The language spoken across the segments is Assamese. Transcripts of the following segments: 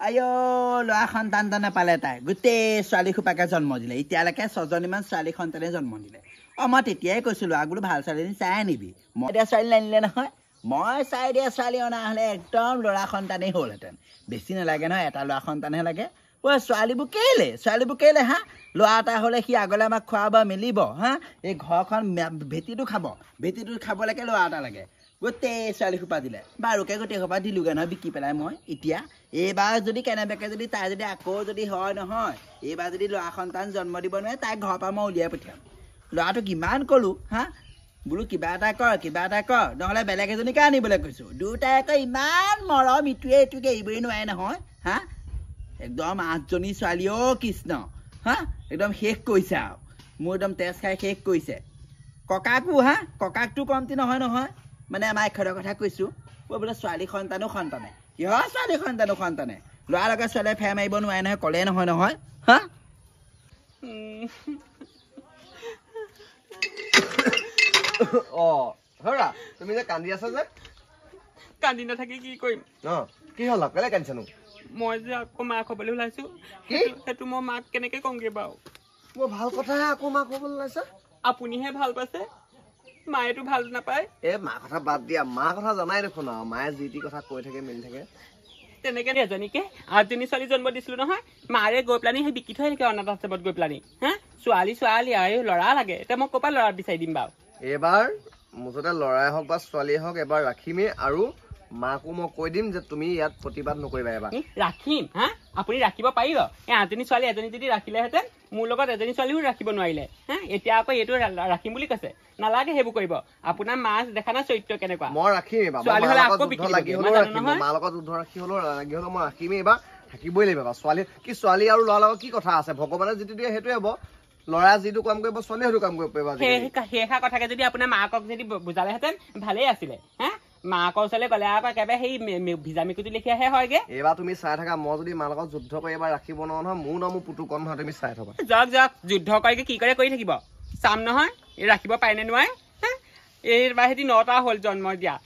আইঅ ল'ৰা সন্তান এটা নাপালে তাই গোটেই ছোৱালী খোপাকে জন্ম দিলে এতিয়ালৈকে 6জনীমান ছোৱালী সন্তানে জন্ম দিলে মই তেতিয়াই কৈছিলোঁ আগলো ভাল ছোৱালীজনী চাই আনিবি মই দিয়া ছোৱালী নানিলে নহয় মই চাই দিয়া ছোৱালী অনা হ'লে একদম ল'ৰা সন্তানেই হ'লহেঁতেন বেছি নালাগে নহয় এটা ল'ৰা সন্তানহে লাগে ছোৱালীবোৰ কেলে হা ল'ৰা এটা হ'লে সি আগলৈ আমাক খুৱাব মেলিব হা এই ঘৰখন ভেটিটো খাবলৈকে ল'ৰা এটা লাগে গোটেই ছোৱালী সোপা দিলে বাৰুকে গোটেই সোপা দিলোগৈ নহয় বিকি পেলাই মই এতিয়া এইবাৰ যদি কেনেবাকৈ যদি তাই যদি আকৌ যদি হয় নহয় এইবাৰ যদি ল'ৰা সন্তান জন্ম দিব নোৱাৰে তাইক ঘৰৰ পৰা মই উলিয়াই পঠিয়াম ল'ৰাটো কিমান ক'লোঁ হা বোলো কিবা এটা কৰ নহ'লে বেলেগ এজনীকে আনিবলৈ কৈছোঁ দুটাই আকৌ ইমান মৰম ইটোৱে এৰিবই নোৱাৰে নহয় হা একদম 8জনী ছোৱালী কৃষ্ণ হা একদম শেষ কৰিছে আৰু মোৰ একদম তেজ খাই শেষ কৰিছে ককাকটো কমতি নহয় মানে আমাৰ এখৰৰ কথা কৈছোঁ বোলে ছোৱালী সন্তানে কিহৰ ছোৱালী সন্তানে ল'ৰাৰ লগত ছোৱালীয়ে ফেৰ মাৰিব নোৱাৰে নহয় ক'লে নহয় হা ধৰা তুমি যে কান্দি আছা যে কান্দি নাথাকি কি কৰিম কি হ'ল কেলে কান্দিছানো মই যে আকৌ মাক হ'বলৈ ওলাইছোঁ সেইটো মই মাক কেনেকৈ কওঁগৈ বাৰু মোৰ ভাল কথাহে আকৌ মাক হ'বলৈ ওলাইছা আপুনিহে ভাল পাইছে মায়েতো ভাল নাপায় মা কথা বাদ দিয়া মা কথা জানাই দেখোন আৰু মায়ে যি টি কথা কৈ থাকে মেলি থাকে তেনেকৈ এজনীকে 8জনী ছোৱালী জন্ম দিছিলোঁ নহয় মাৰে গৈ পেলানি সেই বিকি থৈ থাকে অনাথ আশ্ৰমত গৈ পেলানি হা ছোৱালী আৰু ল'ৰা লাগে এতিয়া মই ক'ৰ পৰা ল'ৰা বিচাৰি দিম বাৰু এইবাৰ মুঠতে ল'ৰাই হওক বা ছোৱালীয়ে হওক এবাৰ ৰাখিমেই আৰু মাকো মই কৈ দিম যে তুমি ইয়াত প্ৰতিবাদ নকৰিবা এবাৰ ৰাখিম হা আপুনি ৰাখিব পাৰিব এই 8জনী ছোৱালী এজনী যদি ৰাখিলেহেঁতেন মোৰ লগত এজনী ছোৱালীও ৰাখিব নোৱাৰিলে হা এতিয়া আকৌ এইটো ৰাখিম বুলি কৈছে নালাগে সেইবোৰ কৰিব আপোনাৰ মা দেখা নাই চৰিত্ৰ কেনেকুৱা মই ৰাখিম এইবাৰ ছোৱালী হ'লে আকৌ বিকি মাৰ লগত যুদ্ধ ৰাখি হ'লেও লাগি হ'লেও মই ৰাখিমেই এইবাৰ থাকিবই লাগিব ছোৱালী আৰু ল'ৰাৰ লগত কি কথা আছে ভগৱানে যিটো দিয়ে সেইটোৱে হ'ব ল'ৰা যিটো কাম কৰিব ছোৱালীয়ে সেইটো কাম কৰিব পাৰিব সেইষাৰ কথাকে যদি আপোনাৰ মাকক যদি বুজালেহেঁতেন ভালেই আছিলে হা মাকৰ ওচৰলৈ গ'লে আকৌ একেবাৰে সেই ভিজা মেকুটো লিখিয়াহে হয়গে এইবাৰ তুমি চাই থাকা মই যদি মাৰ লগত যুদ্ধ কৰি এবাৰ ৰাখিব নোৱাৰো নহয় মোৰ পুতুকন নহয় তুমি চাই থাকা যাওক যুদ্ধ কৰি কি কৰি থাকিব চাম নহয় এই ৰাখিব পাৰে নে নোৱাৰে এইবাৰ সিহঁতি 9টা হ'ল জন্ম দিয়া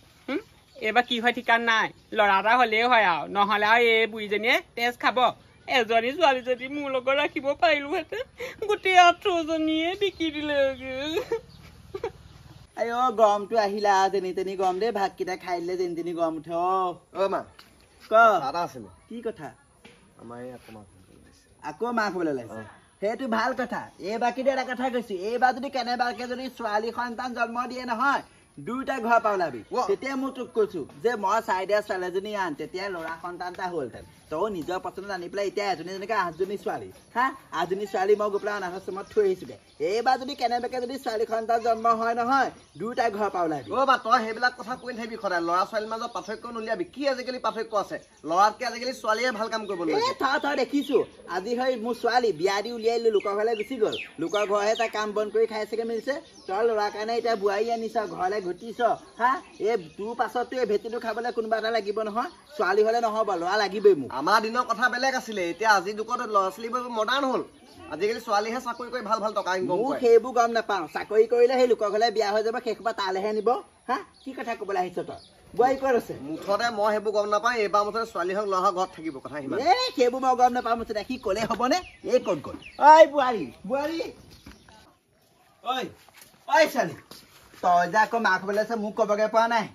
এইবাৰ কি হয় ঠিকান নাই ল'ৰা এটা হ'লেই হয় আৰু নহ'লে আৰু এই বুঢ়ীজনীয়ে তেজ খাব এজনী ছোৱালী যদি মোৰ লগত ৰাখিব পাৰিলোহেঁতেন গোটেই 8জনীয়ে বিকি দিলে আইঅ গৰমটো আহিলা যেনি তেনি গৰম দেই ভাতকেইটা খাই দিলে যেনি তেনি গৰম উঠে মা আছিলে কি কথা আমাৰ আকৌ মাক হ'বলৈ ওলাইছে সেইটো ভাল কথা এইবাৰ কিন্তু এটা কথা কৈছো এইবাৰ যদি কেনেবাকে যদি ছোৱালী সন্তান জন্ম দিয়ে নহয় দুইটা ঘৰ পৰা ওলাবি তেতিয়া মই তোক কৈছো যে মই চাই দিয়া ছোৱালীজনী আন তেতিয়া ল'ৰা সন্তান এটা হ'লহেঁতেন তই নিজৰ পচন্দত আনি পেলাই এতিয়া এজনীকে 8জনী ছোৱালী হা 8জনী ছোৱালী মই গৈ পেলাই অনাথ আশ্ৰমত থৈ আহিছোগে এইবাৰ যদি কেনেবাকে যদি ছোৱালী সন্তান জন্ম হয় নহয় দুইটা ঘৰ পৰা ওলাবি তই সেইবিলাক কথা কৈ নাথাকিবি সদায় ল'ৰা ছোৱালীৰ মাজত পাৰ্থক্য নুলিয়াবি কি আজিকালি পাৰ্থক্য আছে ল'ৰাতকে আজিকালি ছোৱালীয়ে ভাল কাম কৰিব লাগে তই দেখিছো আজি হয় মোৰ ছোৱালী বিয়া দি উলিয়াই দিলো লোকৰ ঘৰলৈ গুচি গ'ল লোকৰ ঘৰহে তাই কাম বন কৰি খাইছেগে মিলিছে তই ল'ৰাৰ কাৰণে এতিয়া বোৱাৰী আনিছ ঘৰলৈ ঘটিছ হা এই তোৰ পাছতো এই ভেটিটো খাবলৈ কোনোবা এটা লাগিব নহয় ছোৱালী হ'লে নহ'ব ল'ৰা লাগিবই মোক আমাৰ দিনৰ কথা বেলেগ আছিলে এতিয়া আজিৰ যুগত ল'ৰা ছোৱালীবোৰ মডাৰ্ণ হ'ল আজিকালি ছোৱালীহে চাকৰি কৰি ভাল টকা ইনকম কৰে সেইবোৰ গম নাপাওঁ চাকৰি কৰিলে সেই লোকৰ ঘৰলৈ বিয়া হৈ যাব সেইসোপা তালৈহে নিব হা কি কথা ক'বলৈ আহিছ তই বোৱাৰী ক'ত আছে মুঠতে মই সেইবোৰ গম নাপাওঁ এইবাৰ মুঠতে ছোৱালী হওক ল'ৰা হওক ঘৰত থাকিব কথা সিমান সেইবোৰ মই গম নাপাওঁ মুঠতে সি ক'লে হ'বনে এই ক'ত গ'ল বোৱাৰী ছোৱালী তই যে আকৌ মাক হ'বলৈ আছে মোক ক'বগৈ পৰা নাই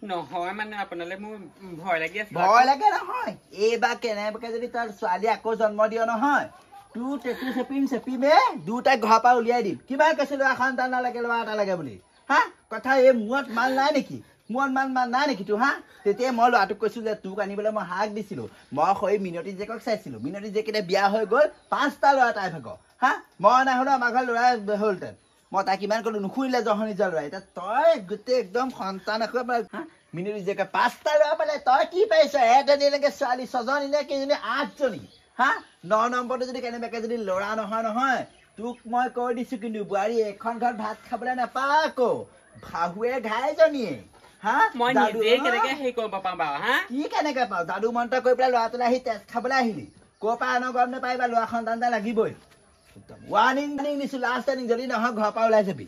নহয় মানে আপোনালৈ মোৰ ভয় লাগি আছে ভয় লাগে নহয় এইবাৰ কেনেবাকে যদি তই ছোৱালী আকৌ জন্ম দিয় নহয় তোৰ টেটু চেপিমে দুটাই ঘৰৰ পৰা উলিয়াই দিম কিবা কৈছে ল'ৰা সন্তান নালাগে ল'ৰা এটা লাগে বুলি হা কথা এই মূৰত মাল নাই নেকি তোৰ হা তেতিয়া মই ল'ৰাটোক কৈছো যে তোক আনিবলৈ মই হাক দিছিলো মই হৈ মিনতী জীয়েকক চাইছিলো মিনতী জীয়েক এতিয়া বিয়া হৈ গ'ল 5টা ল'ৰা তাই ভাগৰ হা মই নাই হ'লেও আমাৰ ঘৰত ল'ৰা হ'লহেঁতেন মই তাই কিমান ক'লো নুশুনিলে জহনি নিজৰ ল'ৰা এতিয়া তই গোটেই একদম সন্তান মিনতী জীয়েকে 5টা ল'ৰা পালে তই কি পাইছ এজনীলৈকে ছোৱালী 6জনী নে কেইজনী 8জনী হা 9 নম্বৰটো যদি কেনেবাকে যদি ল'ৰা নহয় তোক মই কৈ দিছো কিন্তু বোৱাৰী এখন ঘৰত ভাত খাবলৈ নাপাওঁ আকৌ শাহুৱে ঘাইজনীয়ে হা মই নিজে কেনেকে হেৰি কৰিব পাওঁ বাৰু হা কি কেনেকে পাওঁ যাদু মন্ত্ৰ কৰি পেলাই ল'ৰাটোলৈ আহি তেজ খাবলৈ আহিলি ক'ৰ পৰা আনৰ গম নাপাইবা ল'ৰা সন্তান এটা লাগিবই ৱাৰ্ণিং দিছো লাষ্ট ৱাৰ্ণিং যদি নহয় ঘৰৰ পৰা ওলাই যাবি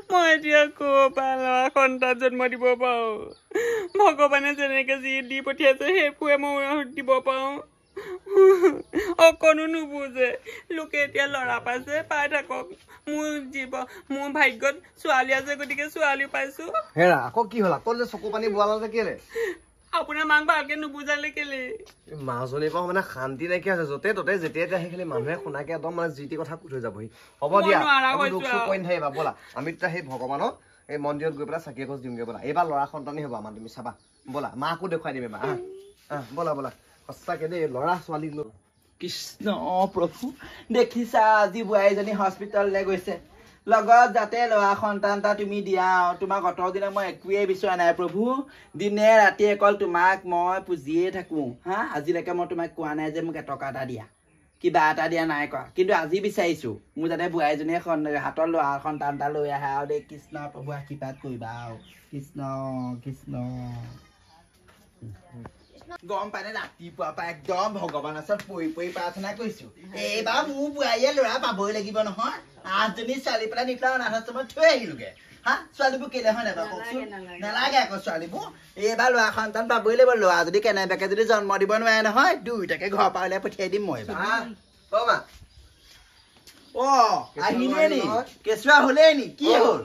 মই এতিয়া ক'ৰপৰা ল'ৰা সন্তান জন্ম দিব পাৰোঁ ভগৱানে যেনেকৈ যি দি পঠিয়াইছে সেইবোৰে মই দিব পাৰোঁ অকণো নুবুজে লোকে এতিয়া ল'ৰা পাইছে পাই থাকক মোৰ ভাগ্যত ছোৱালী আছে গতিকে ছোৱালী পাইছোঁ হেৰা আকৌ কি হ'ল আকৌ যে চকু পানী বোৱালা যে কেলে আপোনাৰ মাক ভালকে নুবুজালে কেলে মাজনীৰ পৰা মানে শান্তি নাইকিয়া আছে য'তে ত'তে যেতিয়া সেইখিনি মানুহে শুনাকে একদম মানে যি টি কথা কৈ থৈ যাবহি হ'ব দিয়া দুখ চুখ কৈ নাথাকিবা ব'লা আমি তেতিয়া সেই ভগৱানক এই মন্দিৰত গৈ পেলাই চাকি এগছ দিমগৈ ব'লা এইবাৰ ল'ৰা সন্তানেই হ'ব আমাৰ তুমি চাবা ব'লা মাকো দেখুৱাই দিম এবাৰ ব'লা ব'লা সঁচাকে দেই ল'ৰা ছোৱালী কৃষ্ণ প্ৰভু দেখিছা আজি বোৱাৰীজনী হস্পিটেললৈ গৈছে লগত যাতে ল'ৰা সন্তান এটা তুমি দিয়া তোমাক অতৰ দিনা মই একোৱেই বিচৰা নাই প্ৰভু দিনে ৰাতি অকল তোমাক মই পুজিয়ে থাকোঁ হা আজিলৈকে মই তোমাক কোৱা নাই যে মোক এটকা এটা দিয়া কিবা এটা দিয়া নাই কোৱা কিন্তু আজি বিচাৰিছোঁ মোৰ যাতে বোৱাৰীজনীয়ে হাতৰ ল'ৰা সন্তান এটা লৈ আহে আৰু দেই কৃষ্ণ প্ৰভু আশীৰ্বাদ কৰিবা আৰু কৃষ্ণ কৃষ্ণ গম পাই ৰাতিপুৱাৰ পৰা একদম ভগৱানৰ ওচৰত পৰি পৰি প্ৰাৰ্থনা কৰিছোঁ এইবাৰ মোৰ বোৱাৰীয়ে ল'ৰা পাবই লাগিব নহয় 8জনী ছোৱালী পেলাই নি পেলাই অনাথ আশ্ৰমত থৈ আহিলোগে হা ছোৱালীবোৰ কেলে হয় নাই বাৰু কওকচোন নালাগে আকৌ ছোৱালীবোৰ এইবাৰ ল'ৰা সন্তান পাবই লাগিব ল'ৰা যদি কেনেবাকে যদি জন্ম দিব নোৱাৰে নহয় দুয়োটাকে ঘৰৰ পৰা উলিয়াই পঠিয়াই দিম মই আহিলে নি কেঁচুৱা হ'লেই নি কি হ'ল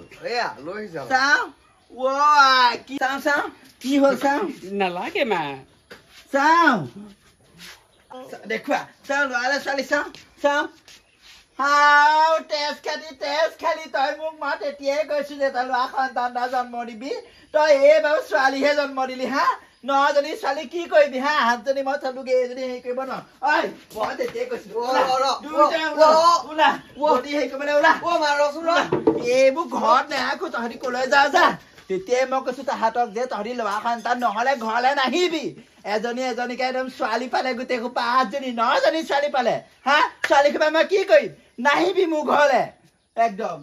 চাওঁ কি চাওঁ চাওঁ কি হ'ল চাওঁ নালাগে মা চাওঁ দেখুৱা চাওঁ ল'ৰালে ছোৱালী চাওঁ চাওঁ হাও তেজ খালি তই মোক মই তেতিয়াই কৈছো যে তই ল'ৰা সন্তান এটা জন্ম দিবি তই এইবাৰ ছোৱালীহে জন্ম দিলি হা 9জনী ছোৱালী কি কৰিবি হা 8জনী মই চালোগে এইজনী হেৰি কৰিব নোৱাৰো ঐ মই তেতিয়াই কৈছিলো এইবোৰ ঘৰত নাৰাখো তহঁতি কলৈ যা যা তেতিয়াই মই কৈছো তাহাঁতক যে তহঁতি ল'ৰা সন্তান নহ'লে ঘৰলৈ নাহিবি এজনীকে একদম ছোৱালী পালে গোটেই সোপা 8জনী 9জনী ছোৱালী পালে হা ছোৱালী সোপা মই কি কৰিম নাহিবি মোৰ ঘৰলে একদম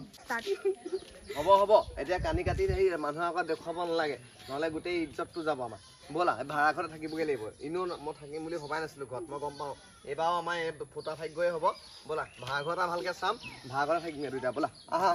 হ'ব এতিয়া কানি কাটি সেই মানুহৰ আগত দেখুৱাব নালাগে নহ'লে গোটেই ইজ্জতটো যাব আমাৰ ব'লা ভাড়া ঘৰতে থাকিবগৈ লাগিব এনেও মই থাকিম বুলি ভবাই নাছিলোঁ ঘৰত মই গম পাওঁ এইবাৰো আমাৰ এই ফুটা ভাগ্যই হ'ব ব'লা ভাড়া ঘৰ এটা ভালকৈ চাম ভাড়া ঘৰতে থাকিমগৈ দুইটা ব'লা আহা